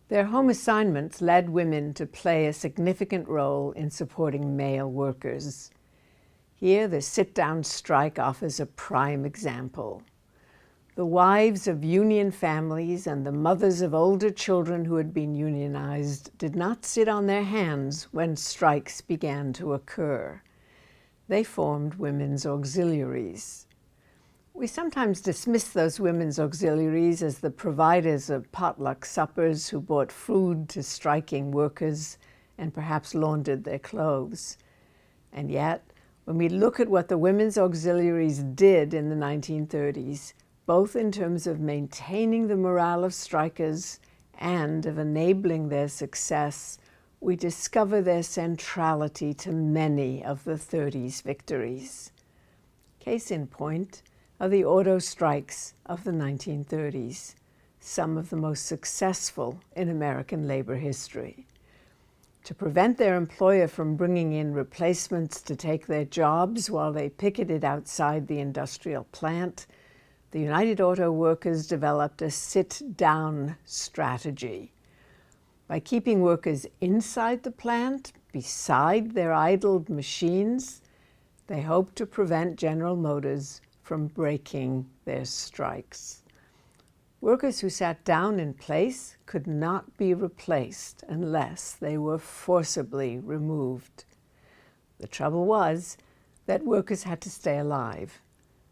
Their home assignments led women to play a significant role in supporting male workers. Here, the sit-down strike offers a prime example. The wives of union families and the mothers of older children who had been unionized did not sit on their hands when strikes began to occur. They formed women's auxiliaries. We sometimes dismiss those women's auxiliaries as the providers of potluck suppers who brought food to striking workers and perhaps laundered their clothes. And yet, when we look at what the women's auxiliaries did in the 1930s, both in terms of maintaining the morale of strikers and of enabling their success, we discover their centrality to many of the 30s victories. Case in point are the auto strikes of the 1930s, some of the most successful in American labor history. To prevent their employer from bringing in replacements to take their jobs while they picketed outside the industrial plant, the United Auto Workers developed a sit-down strategy. By keeping workers inside the plant, beside their idled machines, they hoped to prevent General Motors from breaking their strikes. Workers who sat down in place could not be replaced unless they were forcibly removed. The trouble was that workers had to stay alive.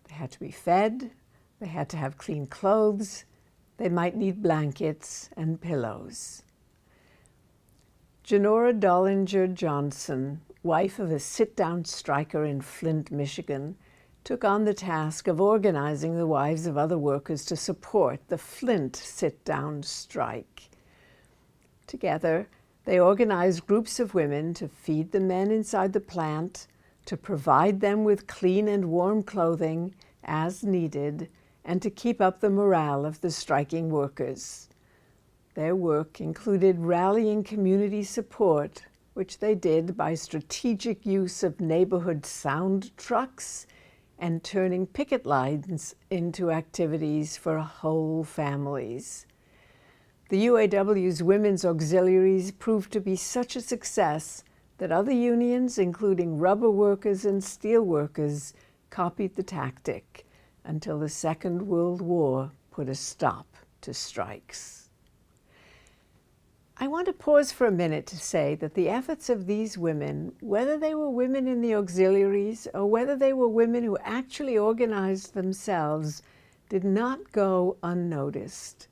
They had to be fed, they had to have clean clothes, they might need blankets and pillows. Janora Dollinger Johnson, wife of a sit-down striker in Flint, Michigan, took on the task of organizing the wives of other workers to support the Flint sit-down strike. Together, they organized groups of women to feed the men inside the plant, to provide them with clean and warm clothing as needed, and to keep up the morale of the striking workers. Their work included rallying community support, which they did by strategic use of neighborhood sound trucks and turning picket lines into activities for whole families. The UAW's women's auxiliaries proved to be such a success that other unions, including rubber workers and steel workers, copied the tactic until the Second World War put a stop to strikes. I want to pause for a minute to say that the efforts of these women, whether they were women in the auxiliaries or whether they were women who actually organized themselves, did not go unnoticed.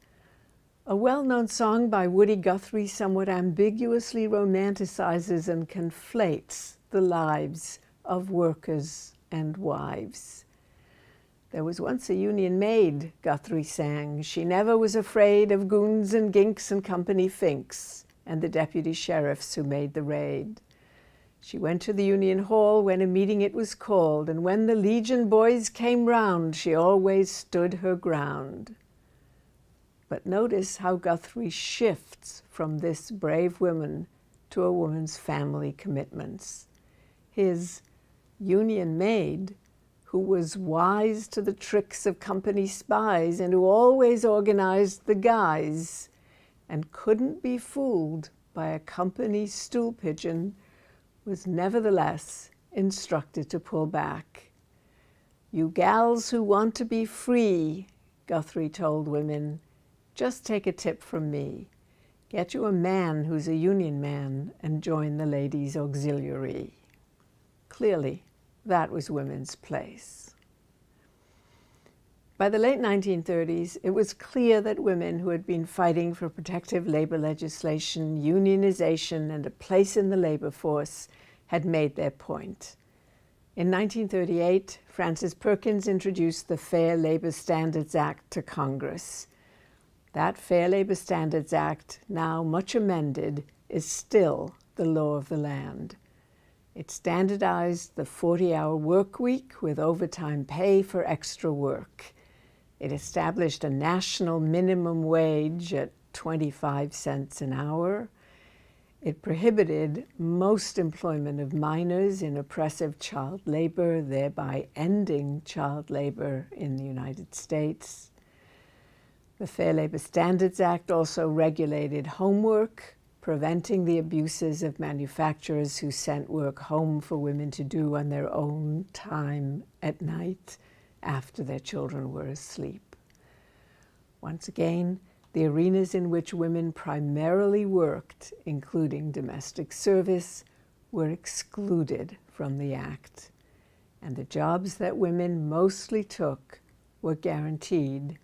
A well-known song by Woody Guthrie somewhat ambiguously romanticizes and conflates the lives of workers and wives. There was once a Union maid, Guthrie sang. She never was afraid of goons and ginks and company finks and the deputy sheriffs who made the raid. She went to the Union Hall when a meeting it was called, and when the Legion boys came round, she always stood her ground. But notice how Guthrie shifts from this brave woman to a woman's family commitments. His Union maid, who was wise to the tricks of company spies and who always organized the guys and couldn't be fooled by a company stool pigeon, was nevertheless instructed to pull back. "You gals who want to be free," Guthrie told women, "just take a tip from me. Get you a man who's a union man and join the ladies' auxiliary." Clearly, that was women's place. By the late 1930s, it was clear that women who had been fighting for protective labor legislation, unionization, and a place in the labor force had made their point. In 1938, Frances Perkins introduced the Fair Labor Standards Act to Congress. That Fair Labor Standards Act, now much amended, is still the law of the land. It standardized the 40-hour work week with overtime pay for extra work. It established a national minimum wage at 25 cents an hour. It prohibited most employment of minors in oppressive child labor, thereby ending child labor in the United States. The Fair Labor Standards Act also regulated homework, preventing the abuses of manufacturers who sent work home for women to do on their own time at night after their children were asleep. Once again, the arenas in which women primarily worked, including domestic service, were excluded from the Act, and the jobs that women mostly took were guaranteed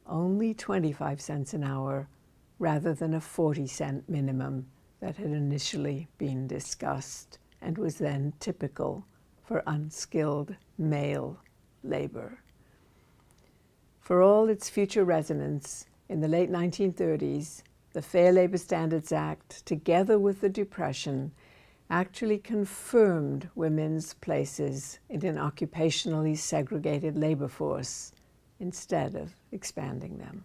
only 25 cents an hour rather than a 40-cent minimum that had initially been discussed and was then typical for unskilled male labor. For all its future resonance, in the late 1930s, the Fair Labor Standards Act, together with the Depression, actually confirmed women's places in an occupationally segregated labor force instead of expanding them.